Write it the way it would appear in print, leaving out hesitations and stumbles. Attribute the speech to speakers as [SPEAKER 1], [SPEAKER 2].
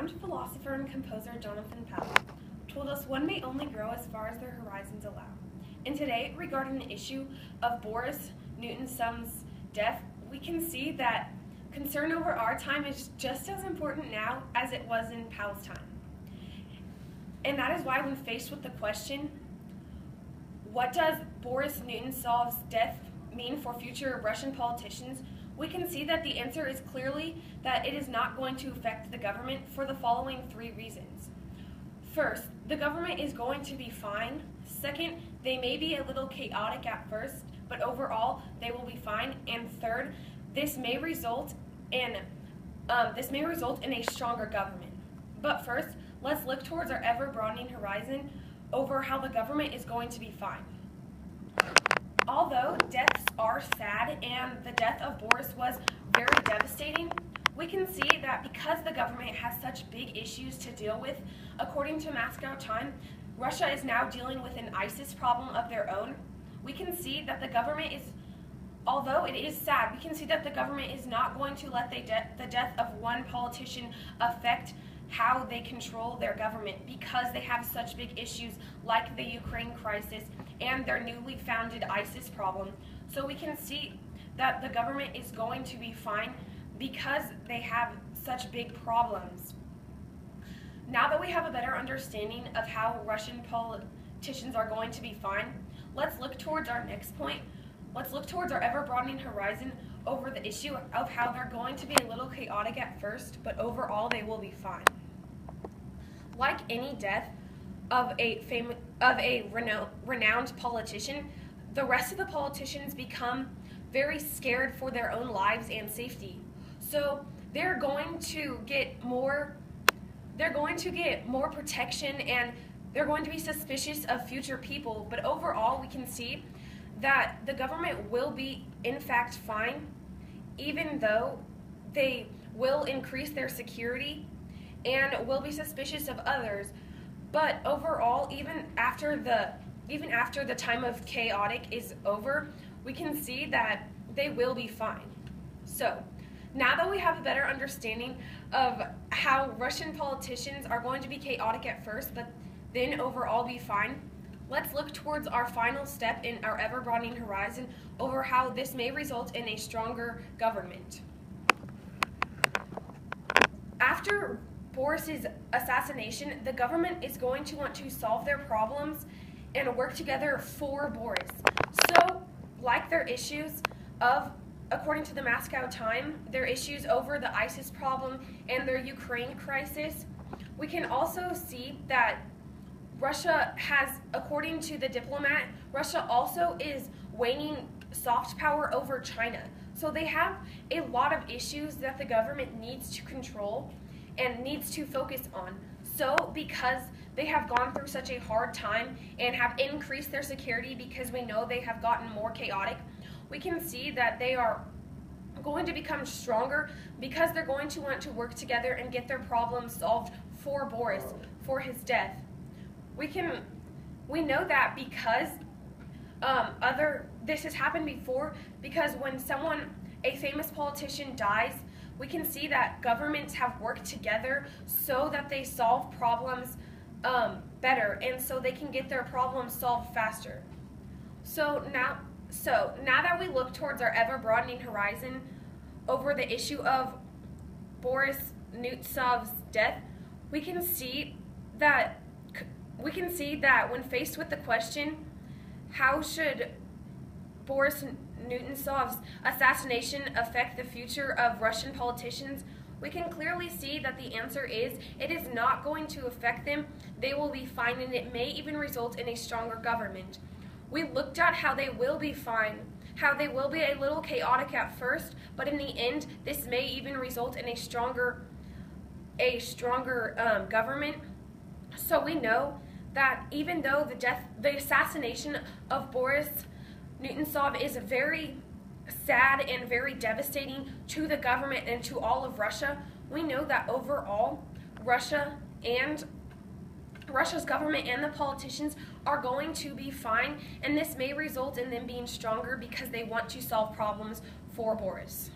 [SPEAKER 1] Renowned philosopher and composer Jonathan Powell told us one may only grow as far as their horizons allow. And today, regarding the issue of Boris Newton's son's death, we can see that concern over our time is just as important now as it was in Powell's time. And that is why when faced with the question, what does Boris Nemtsov's death mean for future Russian politicians, we can see that the answer is clearly that it is not going to affect the government for the following three reasons. First, the government is going to be fine. Second, they may be a little chaotic at first, but overall they will be fine. And third, this may result in a stronger government. But first, let's look towards our ever-broadening horizon over how the government is going to be fine. Although deaths are sad and the death of Boris was very devastating, we can see that because the government has such big issues to deal with, according to Moscow Time, Russia is now dealing with an ISIS problem of their own. We can see that the government is, although it is sad, we can see that the government is not going to let the death of one politician affect how they control their government, because they have such big issues like the Ukraine crisis and their newly founded ISIS problem. So we can see that the government is going to be fine because they have such big problems. Now that we have a better understanding of how Russian politicians are going to be fine, let's look towards our next point. Let's look towards our ever-broadening horizon over the issue of how they're going to be a little chaotic at first, but overall they will be fine. Like any death of a renowned politician, the rest of the politicians become very scared for their own lives and safety. So they're going to get more protection, and they're going to be suspicious of future people. But overall, we can see that the government will be in fact fine, even though they will increase their security and will be suspicious of others. But overall, even after the time of chaotic is over, we can see that they will be fine. So now that we have a better understanding of how Russian politicians are going to be chaotic at first, but then overall be fine, let's look towards our final step in our ever-broadening horizon over how this may result in a stronger government. After Boris's assassination, the government is going to want to solve their problems and work together for Boris. So, like their issues according to the Moscow Time, their issues over the ISIS problem and their Ukraine crisis, we can also see that Russia has, according to the diplomat, Russia also is waning soft power over China. So they have a lot of issues that the government needs to control and needs to focus on. So because they have gone through such a hard time and have increased their security because we know they have gotten more chaotic, we can see that they are going to become stronger because they're going to want to work together and get their problems solved for Boris, for his death. We know that because this has happened before, because when a famous politician dies, we can see that governments have worked together so that they solve problems better, and so they can get their problems solved faster. So now that we look towards our ever-broadening horizon over the issue of Boris Nemtsov's death, we can see that when faced with the question, how should Boris Nemtsov's assassination affect the future of Russian politicians, we can clearly see that the answer is it is not going to affect them. They will be fine, and it may even result in a stronger government. We looked at how they will be fine, how they will be a little chaotic at first, but in the end, this may even result in a stronger government. So we know that even though the assassination of Boris Nemtsov is very sad and very devastating to the government and to all of Russia, we know that overall Russia's government and the politicians are going to be fine, and this may result in them being stronger because they want to solve problems for Boris.